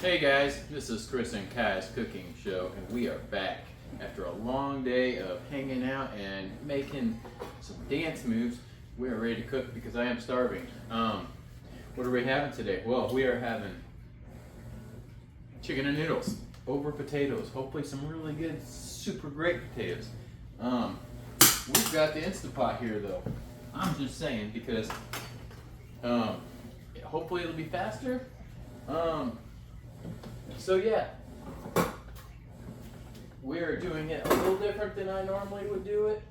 Hey guys, this is Chris and Kai's cooking show, and we are back after a long day of hanging out and making some dance moves. We are ready to cook because I am starving. What are we having today? Well, we are having chicken and noodles over potatoes. Hopefully some really good, super great potatoes. We've got the Instapot here though. I'm just saying because hopefully it'll be faster. So yeah, we're doing it a little different than I normally would do it,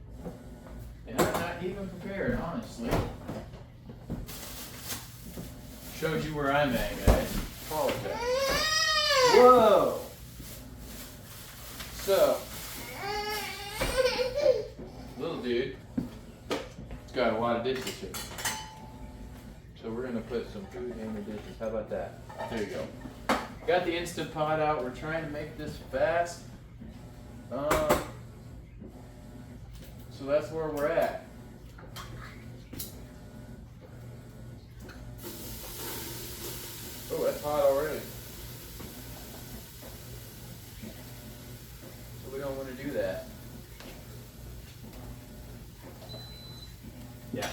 and I'm not even prepared, honestly. Shows you where I'm at, guys. Apologize. Whoa! So, little dude, he's got a lot of dishes here. So we're gonna put some food in the dishes. How about that? There you go. Got the Instant Pot out. We're trying to make this fast. So that's where we're at. Oh, that's hot already. So we don't want to do that. Yeah.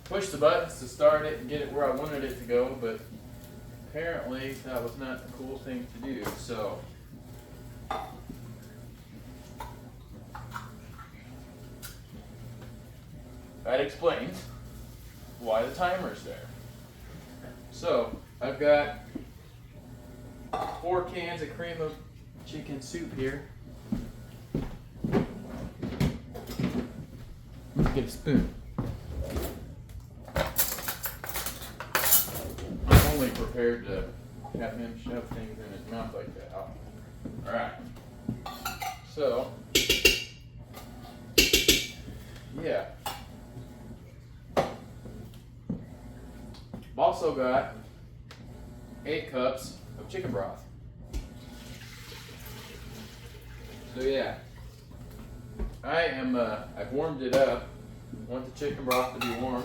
Push the buttons to start it and get it where I wanted it to go, but apparently that was not the cool thing to do, so that explains why the timer's there. So I've got 4 cans of cream of chicken soup here. Let's get a spoon. I'm only prepared to have him shove things in his mouth like that. Alright. So, yeah. I've also got 8 cups of chicken broth. So yeah, I've warmed it up. Want the chicken broth to be warm.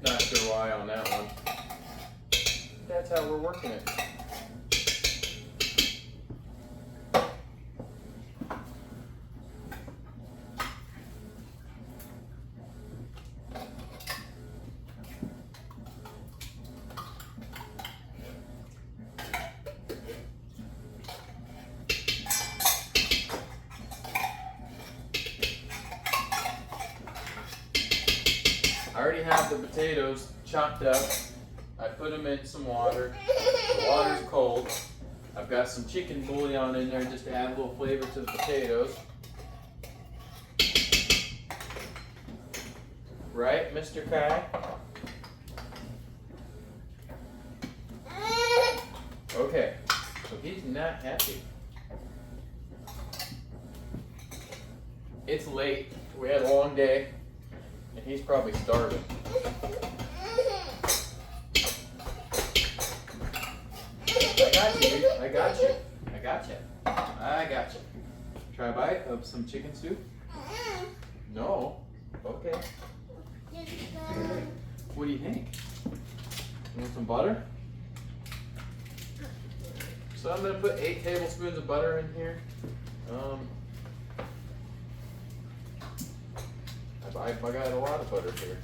Not sure why on that one. That's how we're working it. I already have the potatoes chopped up. I put them in some water. The water's cold. I've got some chicken bouillon in there just to add a little flavor to the potatoes. Right, Mr. Kai? Okay, so he's not happy. It's late. We had a long day. And he's probably starving. I got you, dude. I got you. I got you. I got you. Try a bite of some chicken soup? No? Okay. What do you think? You want some butter? So I'm going to put 8 tablespoons of butter in here. I got a lot of butter here.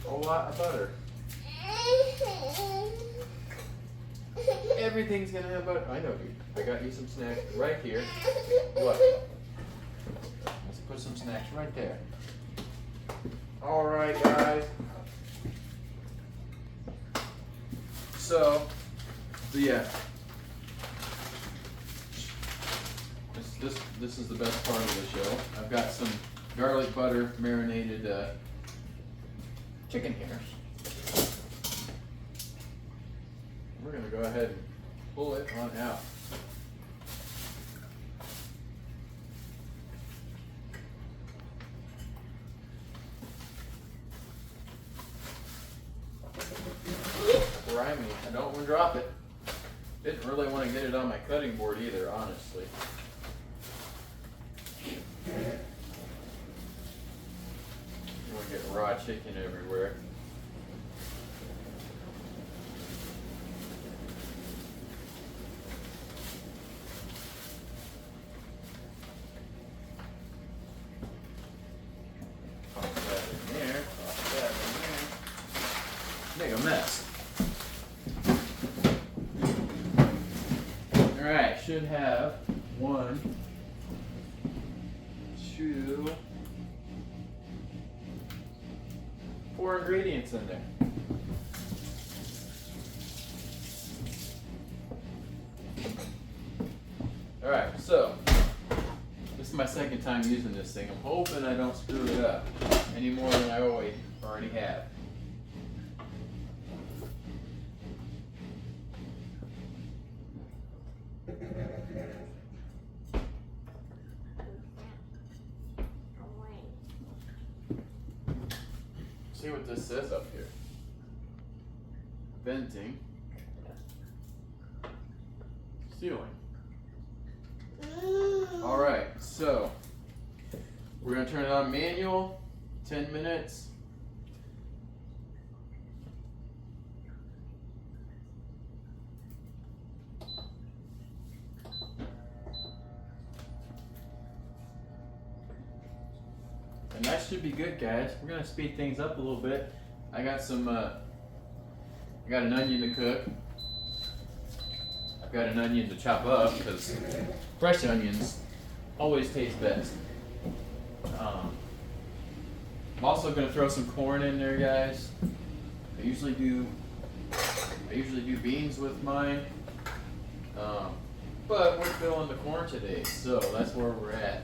A lot of butter. Everything's gonna have butter. I know, dude. I got you some snacks right here. Look. Let's put some snacks right there. Alright, guys. So yeah. This is the best part of the show. I've got some garlic butter marinated chicken here. We're going to go ahead and pull it on out. Grimy. I don't want to drop it. Didn't really want to get it on my cutting board either, honestly. Get raw chicken everywhere. Alright, should have 1, 2, 4 ingredients in there. Alright, so this is my second time using this thing. I'm hoping I don't screw it up any more than I already have. See what this says up here. Venting. Sealing. Alright, so we're going to turn it on manual, 10 minutes. And that should be good, guys. We're going to speed things up a little bit. I got some, I got an onion to cook. I've got an onion to chop up because fresh onions always taste best. I'm also going to throw some corn in there, guys. I usually do beans with mine, but we're filling the corn today, so that's where we're at.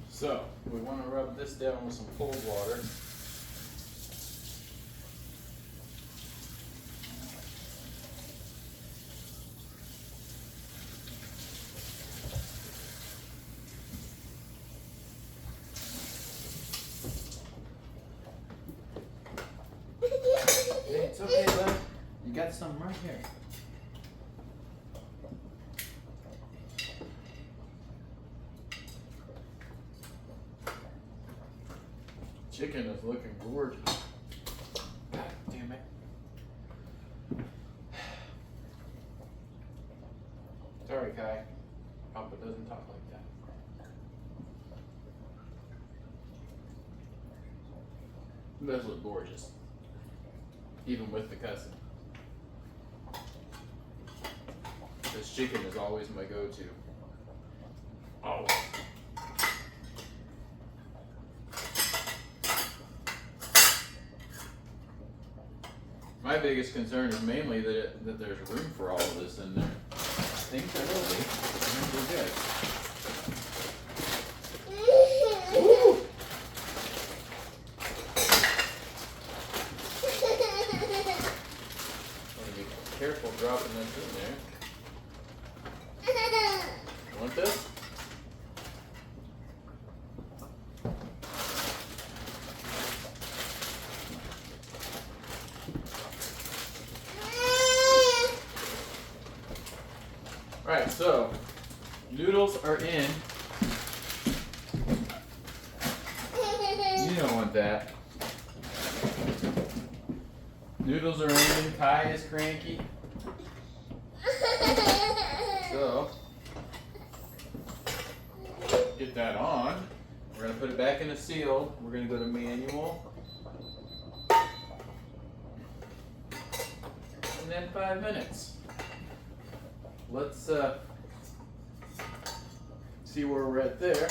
So we want to rub this down with some cold water. Hey, it's okay, bud. You got some right here. Chicken is looking gorgeous. God damn it. Sorry, Kai. Papa doesn't talk like that. It does look gorgeous. Even with the cussing. This chicken is always my go-to. Oh. My biggest concern is mainly that there's room for all of this in there. I think there will be. I think we're good. Woo! Be careful dropping this in there. You want this? Alright, so noodles are in. You don't want that. Noodles are in. Kai is cranky. So, get that on. We're going to put it back in a seal. We're going to go to manual. And then 5 minutes. Let's see where we're at there.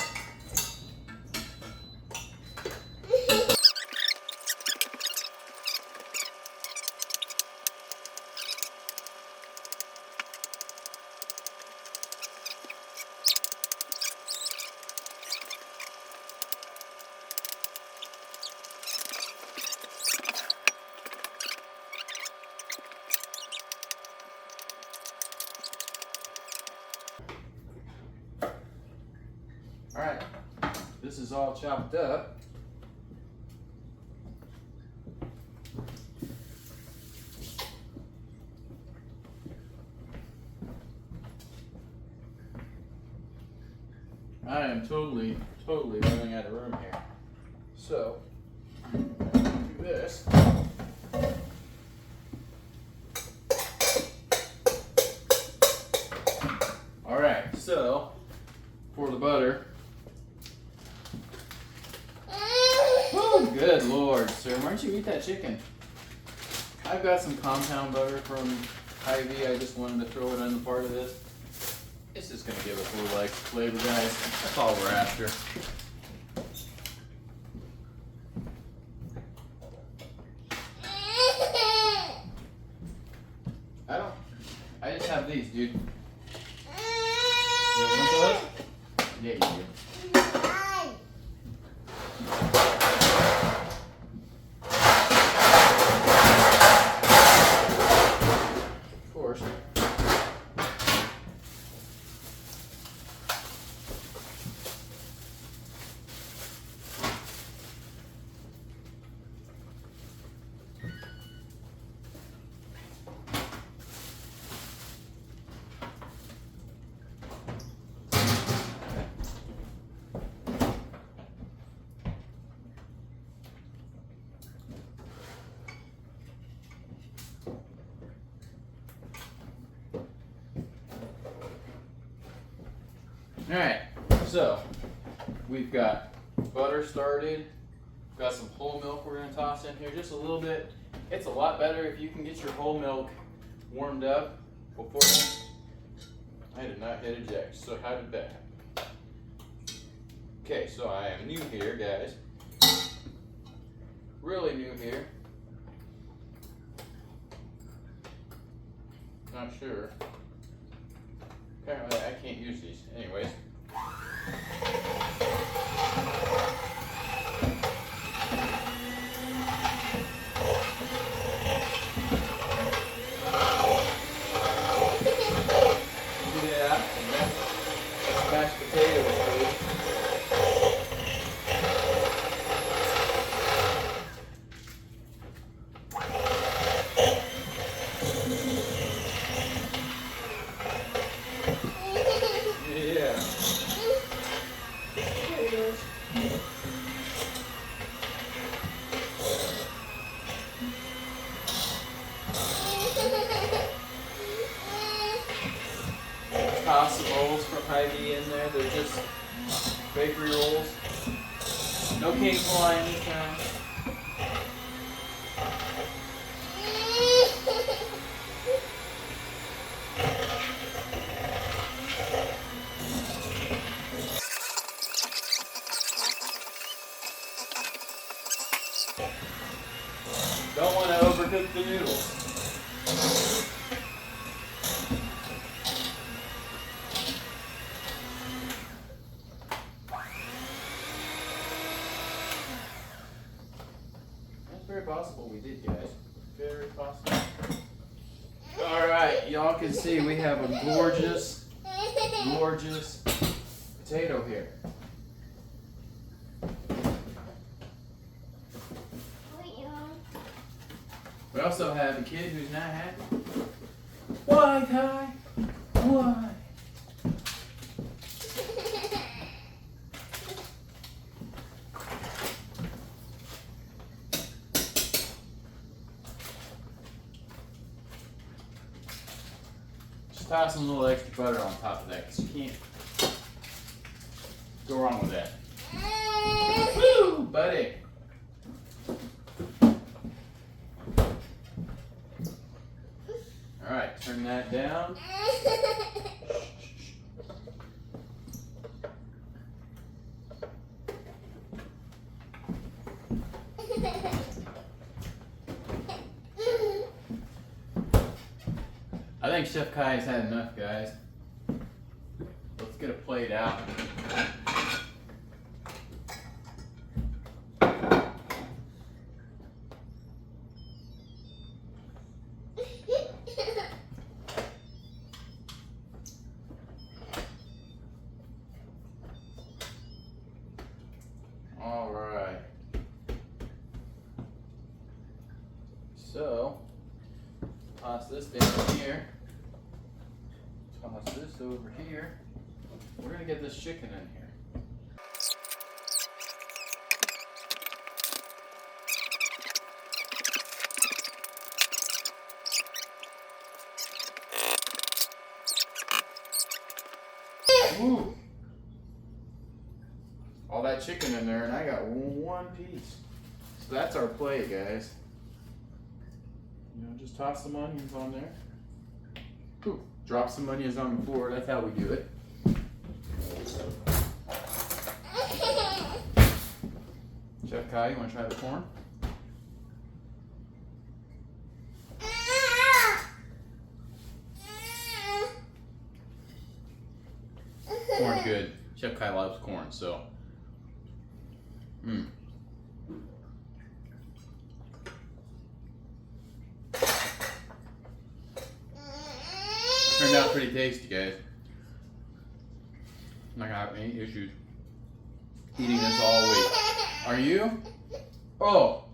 Alright, this is all chopped up. I am totally running out of room here. So, do this. Alright, so, for the butter. Oh, good Lord, sir. Why don't you eat that chicken? I've got some compound butter from Hy-Vee. I just wanted to throw it on the part of this. It's just going to give us a little extra flavor, guys. That's all we're after. I just have these, dude. You want those? Yeah, you do. Of course. Alright, so we've got butter started, got some whole milk we're going to toss in here just a little bit. It's a lot better if you can get your whole milk warmed up beforehand. I did not hit eject, so how did that happen? Okay, so I am new here, guys. Really new here. Not sure. Apparently I can't use these. Anyways. Yeah, and that's mashed potatoes, dude. Yeah. Potatoes. Toss some rolls from Hy-Vee in there. They're just bakery rolls. No king flying this time. the noodles. That's very possible we did, guys. Very possible. Alright, y'all can see we have a gorgeous, gorgeous potato here. We also have a kid who's not happy. Why, Kai? Why? Just toss some little extra butter on top of that because you can't go wrong with that. Woo, buddy. Alright, turn that down. I think Chef Kai has had enough, guys. Let's get a plate out. All right. So, toss this down here. Toss this over here. We're gonna get this chicken in here. Ooh. All that chicken in there, and I got one piece. So that's our plate, guys. You know, just toss some onions on there. Ooh, drop some onions on the floor. That's how we do it. Chef Kai, you want to try the corn? Corn's good. Chef Kai loves corn, so. Turned out pretty tasty, guys. I'm not gonna have any issues eating this all week. Are you? Oh,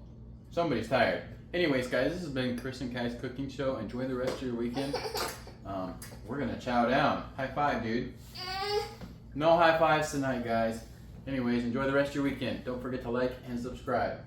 somebody's tired. Anyways, guys, this has been Chris and Kai's cooking show. Enjoy the rest of your weekend. We're gonna chow down. High five, dude. No high fives tonight, guys. Anyways, enjoy the rest of your weekend. Don't forget to like and subscribe.